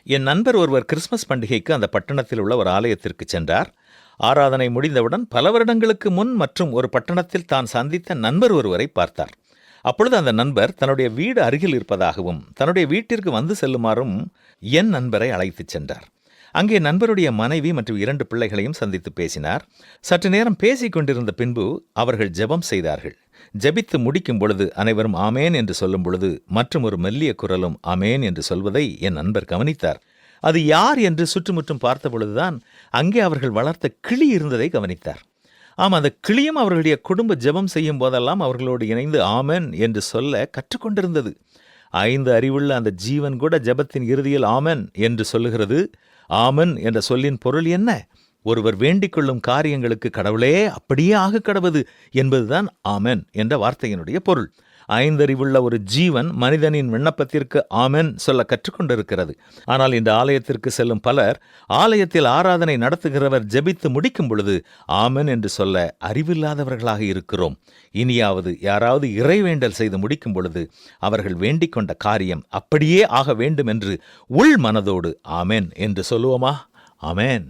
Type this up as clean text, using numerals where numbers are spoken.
என் நண்பர் ஒருவர் கிறிஸ்மஸ் பண்டிகைக்கு அந்த பட்டணத்தில் உள்ள ஒரு ஆலயத்திற்கு சென்றார். ஆராதனை முடிந்தவுடன் பல வருடங்களுக்கு முன் மற்றும் ஒரு பட்டணத்தில் தான் சந்தித்த நண்பர் ஒருவரை பார்த்தார். அப்பொழுது அந்த நண்பர் தன்னுடைய வீடு அருகில் இருப்பதாகவும் தன்னுடைய வீட்டிற்கு வந்து செல்லுமாறும் என் நண்பரை அழைத்துச் சென்றார். அங்கே நண்பருடைய மனைவி மற்றும் 2 பிள்ளைகளையும் சந்தித்து பேசினார். சற்று நேரம் பேசிக் கொண்டிருந்த பின்பு அவர்கள் ஜெபம் செய்தார்கள். ஜெபித்து முடிக்கும் பொழுது அனைவரும் ஆமேன் என்று சொல்லும் பொழுது மற்றும் ஒரு மெல்லிய குரலும் ஆமேன் என்று சொல்வதை என் நண்பர் கவனித்தார். அது யார் என்று சுற்றுமுற்றும் பார்த்த பொழுதுதான் அங்கே அவர்கள் வளர்த்த கிளி இருந்ததை கவனித்தார். ஆம், அந்த கிளியும் அவர்களுடைய குடும்ப ஜெபம் செய்யும் போதெல்லாம் அவர்களோடு இணைந்து ஆமென் என்று சொல்ல கற்றுக்கொண்டிருந்தது. 5 அறிவுள்ள அந்த ஜீவன் கூட ஜெபத்தின் இறுதியில் ஆமென் என்று சொல்லுகிறது. ஆமென் என்ற சொல்லின் பொருள் என்ன? ஒருவர் வேண்டிக் கொள்ளும் காரியங்களுக்கு கடவுளே அப்படியே ஆக கடவது என்பதுதான் ஆமென் என்ற வார்த்தையினுடைய பொருள். 5 அறிவுள்ள ஒரு ஜீவன் மனிதனின் விண்ணப்பத்திற்கு ஆமென் சொல்ல கற்றுக்கொண்டிருக்கிறது. ஆனால் இந்த ஆலயத்திற்கு செல்லும் பலர் ஆலயத்தில் ஆராதனை நடத்துகிறவர் ஜெபித்து முடிக்கும் பொழுது ஆமென் என்று சொல்ல அறிவில்லாதவர்களாக இருக்கிறோம். இனியாவது யாராவது இறைவேண்டல் செய்து முடிக்கும் பொழுது அவர்கள் வேண்டிக் கொண்ட காரியம் அப்படியே ஆக வேண்டும் என்று உள் மனதோடு ஆமென் என்று சொல்லுவோமா? ஆமென்.